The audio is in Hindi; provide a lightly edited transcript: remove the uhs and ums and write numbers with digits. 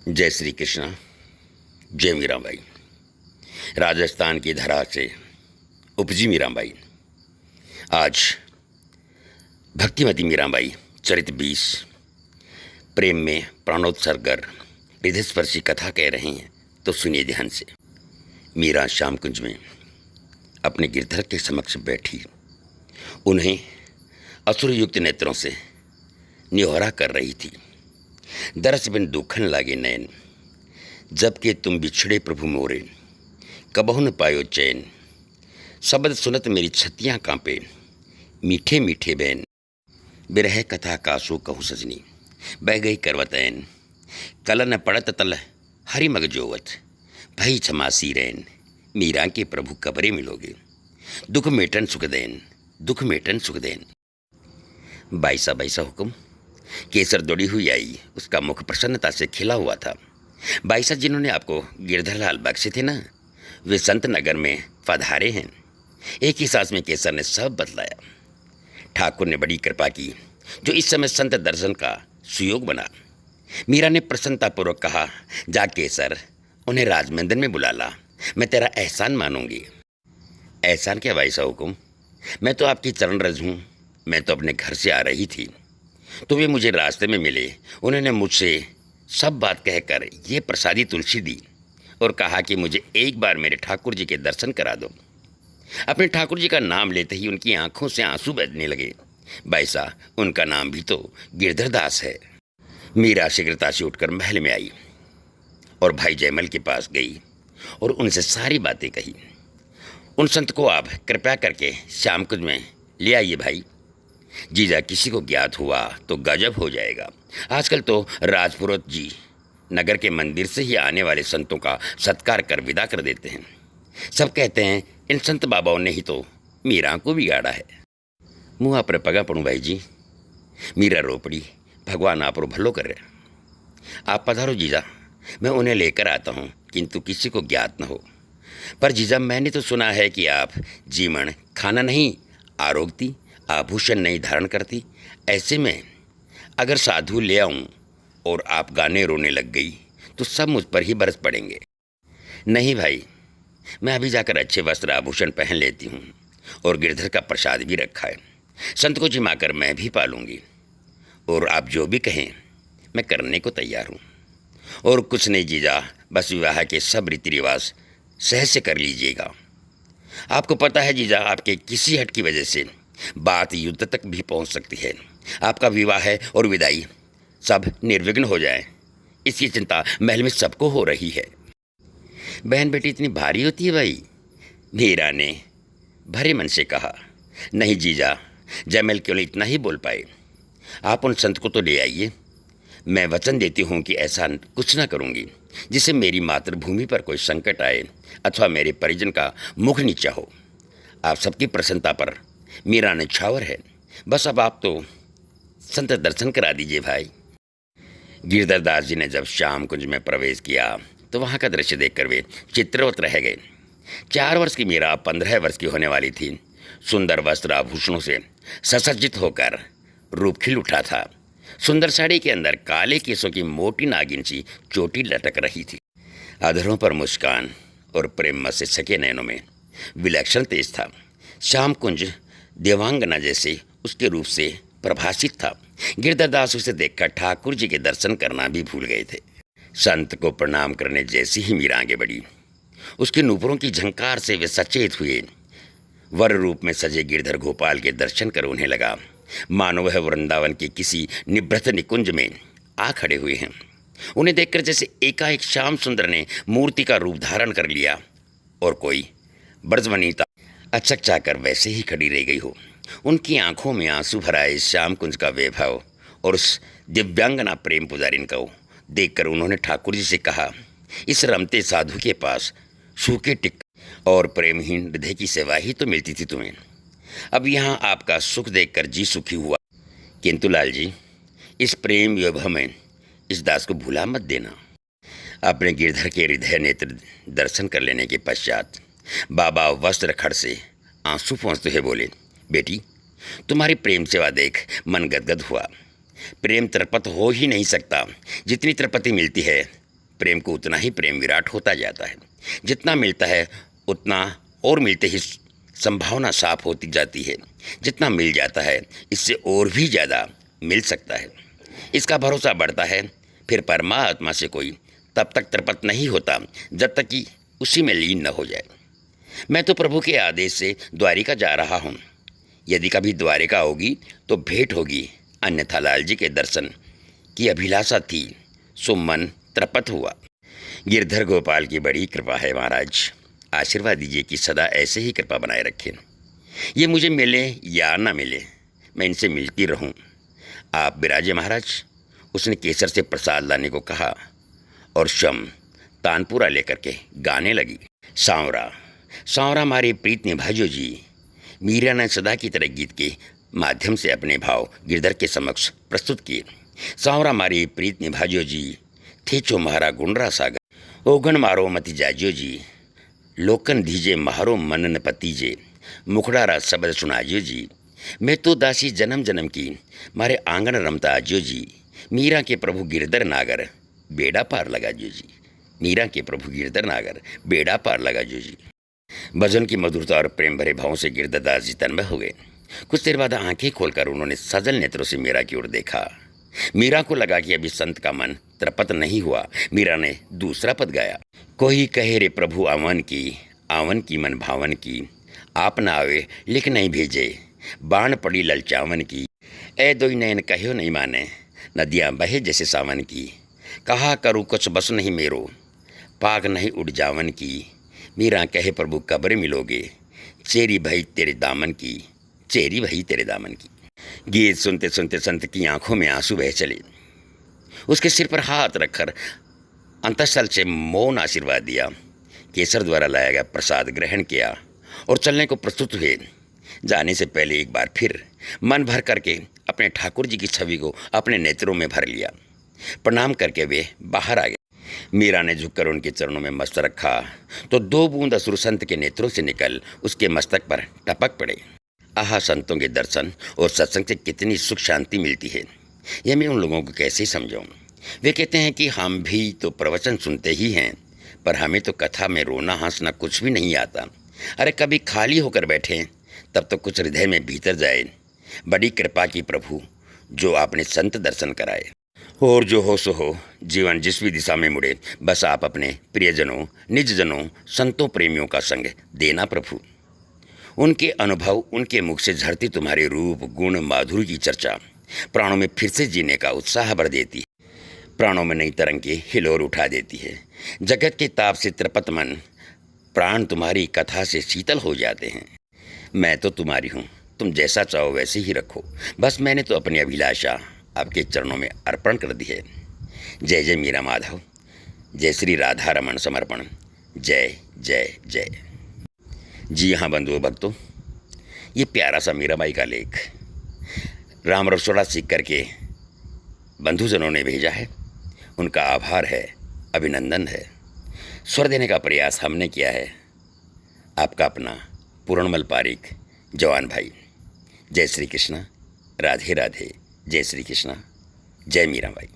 जय श्री कृष्णा। जय मीराबाई। राजस्थान की धरा से उपजी मीराबाई आज भक्तिमती मीराबाई चरित 20 प्रेम में प्राणोत्सर्गर हृदयस्पर्शी कथा कह रहे हैं, तो सुनिए ध्यान से। मीरा श्याम कुंज में अपने गिरधर के समक्ष बैठी उन्हें असुरयुक्त नेत्रों से निहोरा कर रही थी। दरस बिन दुखन लागे नैन, जबकि तुम बिछड़े प्रभु मोरे, कबहु न पायो चैन। शब्द सुनत मेरी छतियाँ कांपे, मीठे मीठे बैन। बिरह कथा कासो कहू सजनी, बह गई करवतैन। कलन पड़त तल हरि मग जोवत, भई छमासी रैन। मीरा के प्रभु कबरे मिलोगे, दुख मेटन सुख देन, दुख मेटन सुख देन। बाईसा बाईसा हुक्म। केसर दौड़ी हुई आई, उसका मुख प्रसन्नता से खिला हुआ था। बाईसा जिन्होंने आपको गिरधरलाल बख्शे थे ना, वे संत नगर में पधारे हैं। एक ही सांस में केसर ने सब बतलाया। ठाकुर ने बड़ी कृपा की जो इस समय संत दर्शन का सुयोग बना। मीरा ने प्रसन्नतापूर्वक कहा, जा केसर, उन्हें राजमंदिर में बुला ला, मैं तेरा एहसान मानूंगी। एहसान क्या बाईसा हुक्म, मैं तो आपकी चरण रज हूँ। मैं तो अपने घर से आ रही थी तो वे मुझे रास्ते में मिले। उन्होंने मुझसे सब बात कहकर ये प्रसादी तुलसी दी और कहा कि मुझे एक बार मेरे ठाकुर जी के दर्शन करा दो। अपने ठाकुर जी का नाम लेते ही उनकी आंखों से आंसू बहने लगे। बाईसा, उनका नाम भी तो गिरधरदास है। मीरा शीघ्रता से उठकर महल में आई और भाई जयमल के पास गई और उनसे सारी बातें कही। उन संत को आप कृपया करके श्याम कुंज में ले आइए भाई। जीजा किसी को ज्ञात हुआ तो गजब हो जाएगा। आजकल तो राजपुरोहित जी नगर के मंदिर से ही आने वाले संतों का सत्कार कर विदा कर देते हैं। सब कहते हैं इन संत बाबाओं ने ही तो मीरा को बिगाड़ा है। मुँह पर पगा पड़ूँ भाई जी। मीरा रो पड़ी, भगवान आप रो भलो कर रहे। आप पधारो जीजा, मैं उन्हें लेकर आता हूँ, किंतु किसी को ज्ञात न हो। पर जीजा, मैंने तो सुना है कि आप जीवन खाना नहीं आरोगती, आभूषण नहीं धारण करती। ऐसे में अगर साधु ले आऊं और आप गाने रोने लग गई तो सब मुझ पर ही बरस पड़ेंगे। नहीं भाई, मैं अभी जाकर अच्छे वस्त्र आभूषण पहन लेती हूँ और गिरधर का प्रसाद भी रखा है। संत को जिमाकर मैं भी पालूंगी और आप जो भी कहें मैं करने को तैयार हूँ। और कुछ नहीं जीजा, बस विवाह के सब रीति रिवाज सहज से कर लीजिएगा। आपको पता है जीजा, आपके किसी हट की वजह से बात युद्ध तक भी पहुंच सकती है। आपका विवाह है और विदाई सब निर्विघ्न हो जाए, इसकी चिंता महल में सबको हो रही है। बहन बेटी इतनी भारी होती है भाई? मीरा ने भरे मन से कहा। नहीं जीजा, जयमल केवल इतना ही बोल पाए। आप उन संत को तो ले आइए। मैं वचन देती हूँ कि ऐसा कुछ न करूँगी जिससे मेरी मातृभूमि पर कोई संकट आए अथवा मेरे परिजन का मुख नीचा हो। आप सबकी प्रसन्नता पर मीरा ने छावर है। बस अब आप तो संत दर्शन करा दीजिए भाई। गिरधरदास जी ने जब श्याम कुंज में प्रवेश किया तो वहाँ का दृश्य देखकर वे चित्रवत रह गए। 4 वर्ष की मीरा 15 वर्ष की होने वाली थी। सुंदर वस्त्र आभूषणों से ससज्जित होकर रूप खिल उठा था। सुंदर साड़ी के अंदर काले केसों की मोटी नागिन सी चोटी लटक रही थी। अधरों पर मुस्कान और प्रेम से सके नैनों में विलक्षण तेज था। श्याम कुंज देवांगना जैसे उसके रूप से प्रभासित था। गिरधरदास उसे देखकर ठाकुर जी के दर्शन करना भी भूल गए थे। संत को प्रणाम करने जैसी ही मीरा आगे बढ़ी, उसके नूपुरों की झंकार से वे सचेत हुए। वर रूप में सजे गिरधर गोपाल के दर्शन कर उन्हें लगा मानो वह वृंदावन के किसी निभृत निकुंज में आ खड़े हुए हैं। उन्हें देखकर जैसे एकाएक श्याम सुंदर ने मूर्ति का रूप धारण कर लिया और कोई ब्रजवनिता अचक चाकर वैसे ही खड़ी रह गई हो। उनकी आंखों में आंसू भराए श्याम कुंज का वैभव और उस दिव्यांगना प्रेम पुजारिन को देखकर उन्होंने ठाकुर जी से कहा, इस रमते साधु के पास सूखे टिक और प्रेमहीन हृदय की सेवा ही तो मिलती थी तुम्हें। अब यहाँ आपका सुख देखकर जी सुखी हुआ, किंतु लाल जी, इस प्रेम वैभव में इस दास को भूला मत देना। अपने गिरधर के हृदय नेत्र दर्शन कर लेने के पश्चात बाबा वस्त्र खड़ से आंसू पोंछते हुए बोले, बेटी, तुम्हारी प्रेम सेवा देख मन गदगद हुआ। प्रेम तृपत हो ही नहीं सकता। जितनी तृपति मिलती है प्रेम को उतना ही प्रेम विराट होता जाता है। जितना मिलता है उतना और मिलते ही संभावना साफ होती जाती है। जितना मिल जाता है इससे और भी ज़्यादा मिल सकता है। इसका भरोसा बढ़ता है। फिर परमात्मा से कोई तब तक तृप्त नहीं होता जब तक कि उसी में लीन न हो जाए। मैं तो प्रभु के आदेश से द्वारिका जा रहा हूँ। यदि कभी द्वारिका होगी तो भेंट होगी, अन्यथा लाल जी के दर्शन की अभिलाषा थी, सो मन तृप्त हुआ। गिरधर गोपाल की बड़ी कृपा है महाराज। आशीर्वाद दीजिए कि सदा ऐसे ही कृपा बनाए रखें। ये मुझे मिले या ना मिले, मैं इनसे मिलती रहूं। आप विराजे महाराज। उसने केसर से प्रसाद लाने को कहा और शम तानपुरा लेकर के गाने लगी। सांवरा सांवरा मारे प्रीत निभाजो जी। मीरा ने सदा की तरह गीत के माध्यम से अपने भाव गिरधर के समक्ष प्रस्तुत किए। सांवरा मारी प्रीत निभाजो जी, थे चो महारा गुंडरा सागर। ओघन मारो मति जाजियो जी, लोकन दीजे महारो मनन पतीजे। मुखड़ारा शब्द सुनाजियो जी, मैं तो दासी जन्म जन्म की, मारे आंगन रमता आजियो जी। मीरा के प्रभु गिरधर नागर, बेड़ा पार लगा जो जी। मीरा के प्रभु गिरधर नागर, बेड़ा पार लगा जो जी। भजन की मधुरता और प्रेम भरे भावों से गिरधरदास जी तन्मय हो गए। कुछ देर बाद आंखें खोलकर उन्होंने सजल नेत्रों से मीरा की ओर देखा। मीरा को लगा कि अभी संत का मन तृप्त नहीं हुआ। मीरा ने दूसरा पद गाया। कोई कहे रे प्रभु आवन की मन भावन की। आप न आवे लिख नहीं भेजे, बाण पड़ी ललचावन की। ए दोई नैन कहो नहीं माने, नदियाँ बहे जैसे सावन की। कहा करूँ कुछ बस नहीं मेरो, पाग नहीं उड़ जावन की। मीरा कहे प्रभु कब्र मिलोगे, चेरी भई तेरे दामन की, चेरी भई तेरे दामन की। गीत सुनते सुनते संत की आंखों में आंसू बह चले। उसके सिर पर हाथ रखकर अंतःस्थल से मौन आशीर्वाद दिया। केसर द्वारा लाया गया प्रसाद ग्रहण किया और चलने को प्रस्तुत हुए। जाने से पहले एक बार फिर मन भर करके अपने ठाकुर जी की छवि को अपने नेत्रों में भर लिया। प्रणाम करके वे बाहर आ गए। मीरा ने झुककर उनके चरणों में मस्तक रखा तो 2 बूंद असुर संत के नेत्रों से निकल उसके मस्तक पर टपक पड़े। आहा, संतों के दर्शन और सत्संग से कितनी सुख शांति मिलती है, यह मैं उन लोगों को कैसे समझाऊं। वे कहते हैं कि हम भी तो प्रवचन सुनते ही हैं, पर हमें तो कथा में रोना हंसना कुछ भी नहीं आता। अरे कभी खाली होकर बैठें तब तो कुछ हृदय में भीतर जाए। बड़ी कृपा की प्रभु जो आपने संत दर्शन कराए। और जो हो सो हो, जीवन जिस भी दिशा में मुड़े, बस आप अपने प्रियजनों, निजजनों, संतों, प्रेमियों का संग देना प्रभु। उनके अनुभव, उनके मुख से झरती तुम्हारे रूप, गुण, माधुर्य की चर्चा प्राणों में फिर से जीने का उत्साह भर देती है। प्राणों में नई तरंगे हिलोर उठा देती है। जगत के ताप से तृप्त मन, प्राण तुम्हारी कथा से शीतल हो जाते हैं। मैं तो तुम्हारी हूँ, तुम जैसा चाहो वैसे ही रखो। बस मैंने तो अपनी अभिलाषा आपके चरणों में अर्पण कर दी है। जय जय मीरा माधव, जय श्री राधा रमन समर्पण, जय जय जय। जी हाँ बंधुओं भक्तों, ये प्यारा सा मीराबाई का लेख राम रसोड़ा सीख करके बंधुजनों ने भेजा है। उनका आभार है, अभिनंदन है। स्वर देने का प्रयास हमने किया है। आपका अपना पूर्णमल पारिक, जवान भाई। जय श्री कृष्णा, राधे राधे, जय श्री कृष्णा, जय मीराबाई।